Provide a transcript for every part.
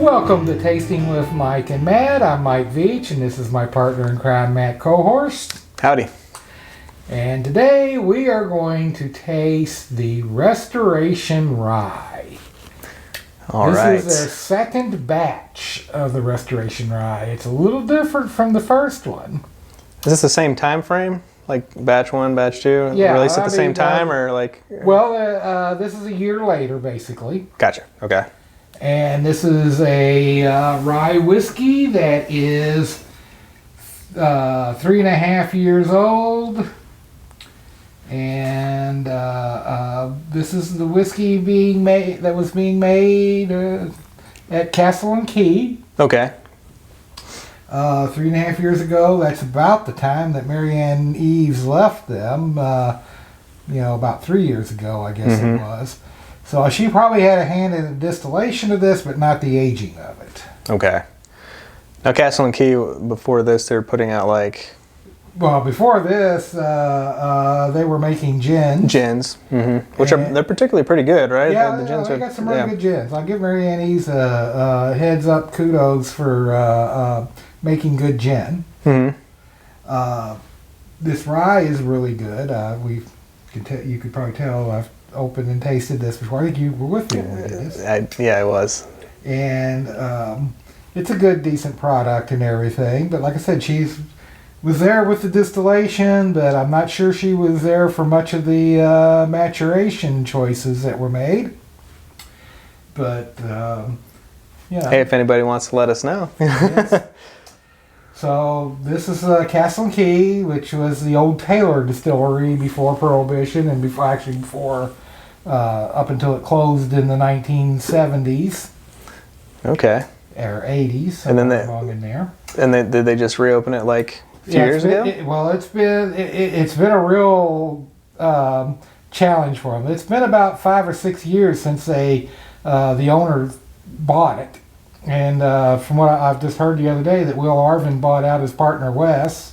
Welcome to Tasting with Mike and Matt. I'm Mike Veach, and this is my partner in crime, Matt Kohorst. Howdy. And today we are going to taste the Restoration Rye. This is their second batch of the Restoration Rye. It's a little different from the first one. Is this the same time frame? Like batch 1, batch 2? Yeah. Released at the same time or like? Well, this is a year later, basically. Gotcha. Okay. And this is a rye whiskey that is 3.5 years old. And this is the whiskey that was being made at Castle&Key. Okay. 3.5 years ago. That's about the time that Marianne Eves left them. About 3 years ago, I guess it was. So she probably had a hand in the distillation of this, but not the aging of it. Okay. Now Castle&Key, before this, they were putting out like... Well, before this, they were making gins. Gins, which they're particularly pretty good, right? Yeah, the gins they got some really good gins. I'll give Marianne Eves heads up kudos for making good gin. This rye is really good. You could probably tell I've opened and tasted this before. I think you were with me when we did this. Yeah, I was. And it's a good, decent product and everything. But like I said, she was there with the distillation, but I'm not sure she was there for much of the maturation choices that were made. But, Hey, if anybody wants to let us know. Yes. So this is Castle&Key, which was the old Taylor distillery before Prohibition and before up until it closed in the 1970s. Okay. Or 80s. And then wrong in there. And did they just reopen it like a few years ago? It's been a real challenge for them. It's been about 5 or 6 years since the owner bought it. And from what I've just heard the other day, that Will Arvin bought out his partner Wes,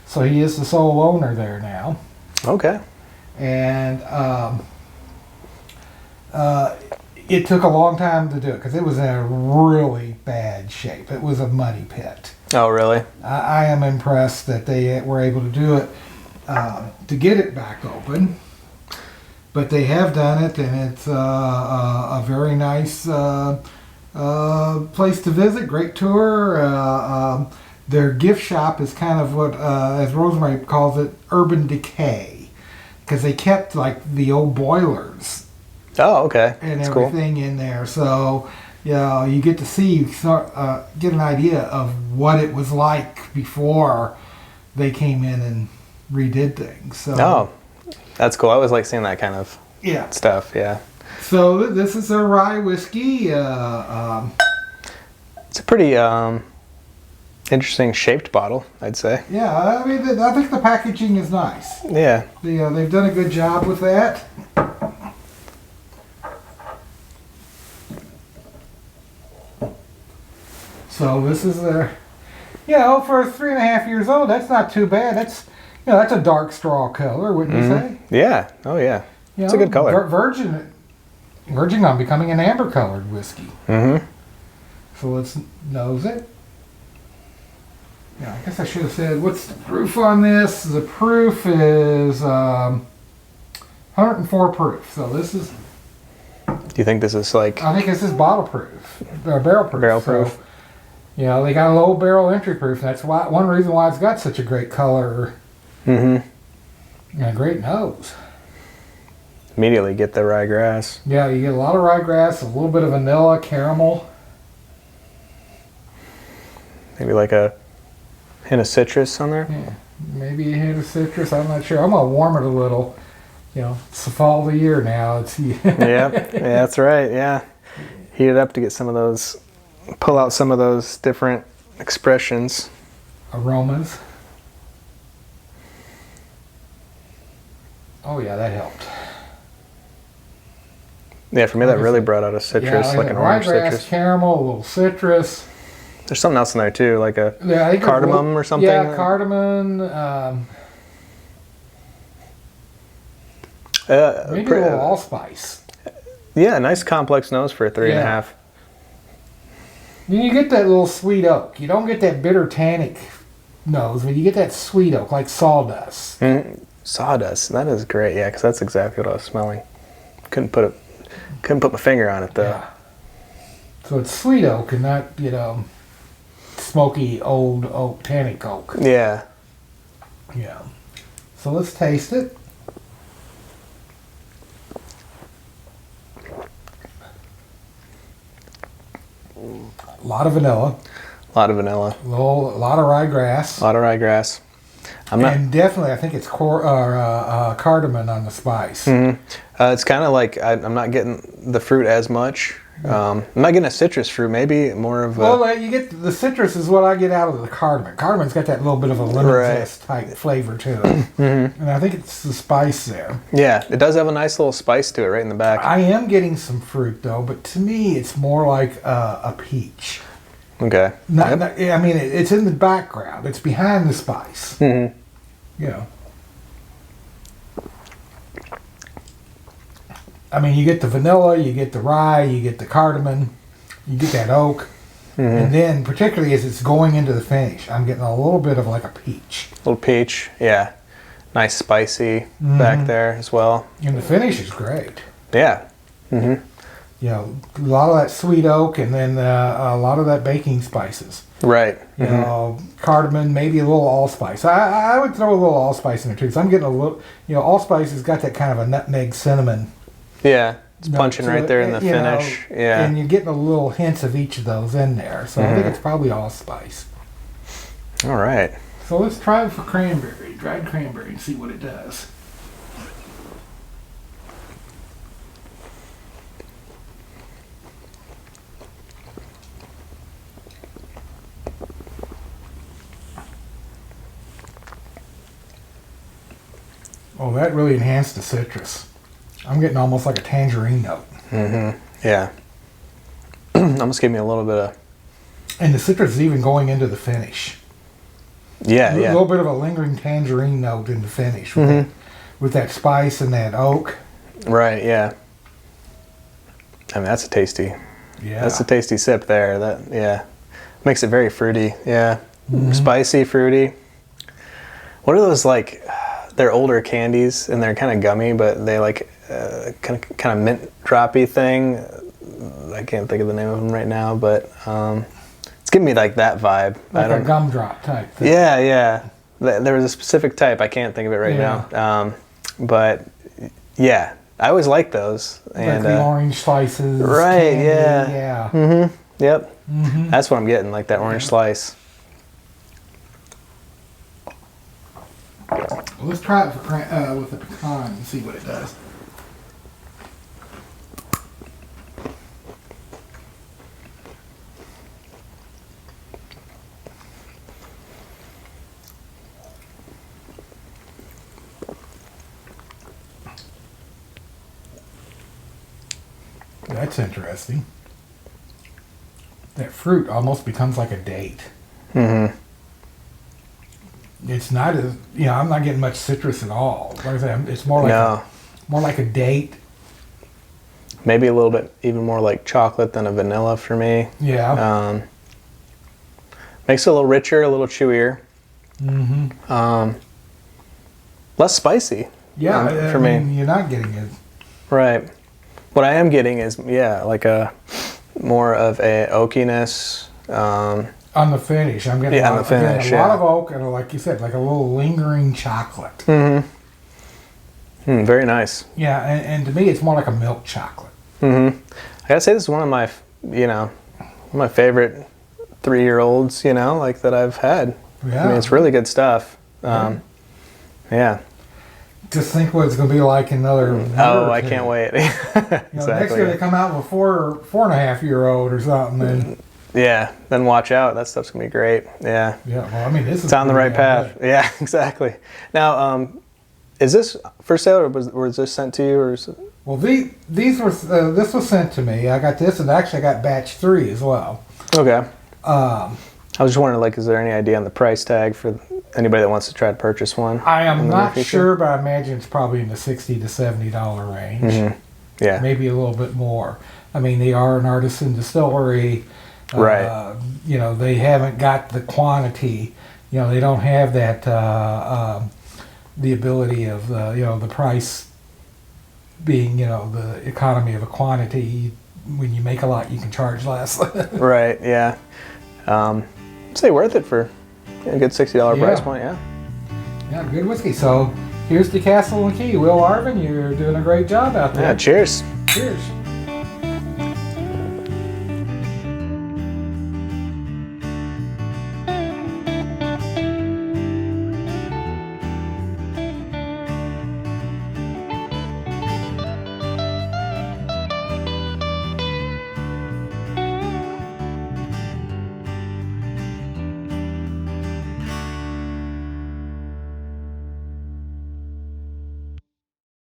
so he is the sole owner there now. Okay. And it took a long time to do it because it was in a really bad shape. It was a muddy pit. Oh, really? I am impressed that they were able to do it to get it back open. But they have done it, and it's a very nice place to visit. Great tour. Their gift shop is kind of what, as Rosemary calls it, urban decay, because they kept like the old boilers. Oh, okay. And that's everything in there. So, you get to get an idea of what it was like before they came in and redid things. So, that's cool. I always like seeing that kind of stuff. Yeah. So this is a rye whiskey. It's a pretty interesting shaped bottle, I'd say. Yeah, I mean, I think the packaging is nice. Yeah. They've done a good job with that. So this is for 3.5 years old, that's not too bad. That's a dark straw color, wouldn't you say? Yeah. Oh, yeah. It's a good color. Verging on becoming an amber colored whiskey. So let's nose it. Yeah, I guess I should have said, what's the proof on this? The proof is 104 proof. So this is... Do you think this is like... I think this is bottle proof, or barrel proof. Barrel proof. So, they got a low barrel entry proof. That's one reason why it's got such a great color. And a great nose. Immediately get the ryegrass. Yeah, you get a lot of ryegrass, a little bit of vanilla, caramel. Maybe like a hint of citrus on there. Yeah, maybe a hint of citrus. I'm not sure. I'm gonna warm it a little. It's the fall of the year now. Yeah, that's right. Yeah, heat it up to get some of those. Pull out some of those different expressions. Aromas. Oh yeah, that helped. Yeah, for me that really brought out a citrus, like an orange citrus. Caramel, a little citrus. There's something else in there too, like a cardamom or something. Yeah, cardamom. Maybe a little allspice. Yeah, nice complex nose for a 3.5. Then you get that little sweet oak. You don't get that bitter tannic nose, but you get that sweet oak, like sawdust. Sawdust. That is great. Yeah, because that's exactly what I was smelling. Couldn't put my finger on it though. Yeah. So it's sweet oak and not, smoky old oak, tannic oak. Yeah. Yeah. So let's taste it. A lot of vanilla. A lot of vanilla. A lot of ryegrass. A lot of ryegrass. And definitely, I think it's cardamom on the spice. It's kind of like I'm not getting the fruit as much. I'm not getting a citrus fruit. Maybe more of a... Well, you get the citrus is what I get out of the cardamom. Cardamon's got that little bit of a lemon zest type flavor to it. And I think it's the spice there. Yeah, it does have a nice little spice to it right in the back. I am getting some fruit, though, but to me, it's more like a peach. Okay. I mean, it's in the background. It's behind the spice. I mean, you get the vanilla, you get the rye, you get the cardamom, you get that oak. And then, particularly as it's going into the finish, I'm getting a little bit of like a peach. Little peach, yeah. Nice spicy back there as well. And the finish is great. Yeah. A lot of that sweet oak and then a lot of that baking spices. Right. Cardamom, maybe a little allspice. I would throw a little allspice in there too. So I'm getting a little, allspice has got that kind of a nutmeg cinnamon. Yeah, it's punching right there in the finish. And you're getting a little hints of each of those in there. So I think it's probably allspice. All right. So let's try it for cranberry, dried cranberry, and see what it does. Oh, that really enhanced the citrus. I'm getting almost like a tangerine note. Yeah. Almost gave me a little bit of... And the citrus is even going into the finish. Yeah, A little bit of a lingering tangerine note in the finish with that spice and that oak. Right, yeah. I mean, that's a tasty... Yeah. That's a tasty sip there. That makes it very fruity. Yeah. Spicy, fruity. What are those like... They're older candies and they're kind of gummy, but they like kind of mint droppy thing. I can't think of the name of them right now, but it's giving me like that vibe. Like a gumdrop type thing. Yeah. There was a specific type. I can't think of it right now. But yeah, I always like those. And like the orange slices. Right. Candy, yeah. Yep. That's what I'm getting, like that orange slice. Well, let's try it with the pecan and see what it does. That's interesting. That fruit almost becomes like a date. It's not as I'm not getting much citrus at all. Like I said, it's more like a date. Maybe a little bit even more like chocolate than a vanilla for me. Yeah. Makes it a little richer, a little chewier. Less spicy. Yeah, for me, you're not getting it. Right. What I am getting is like a more of a oakiness. On the finish, I'm getting a lot of oak and, like you said, like a little lingering chocolate. Very nice. Yeah, and to me, it's more like a milk chocolate. I gotta say, this is one of my, my favorite 3-year-olds, like that I've had. Yeah. I mean, it's really good stuff. Yeah. Just think what it's going to be like in another. I can't wait. Exactly. Next year they come out with a 4.5-year-old or something, then. Yeah, then watch out. That stuff's gonna be great. Yeah. Yeah. Well, I mean, it's on the right path. Good. Yeah, exactly. Now, is this for sale or was this sent to you or? Well, these were this was sent to me. I got this, and actually I got batch 3 as well. Okay. I was just wondering, like, is there any idea on the price tag for anybody that wants to try to purchase one? I am not sure, but I imagine it's probably in the $60 to $70 range. Yeah. Maybe a little bit more. I mean, they are an artisan distillery. Right. You know, they haven't got the quantity. You know, they don't have that the ability of you know, the price being, you know, the economy of a quantity. When you make a lot, you can charge less. Right. Yeah. I'd say worth it for a good $60 price point. Yeah. Yeah, good whiskey. So here's the Castle&Key. Will Arvin, you're doing a great job out there. Yeah. Cheers. Cheers.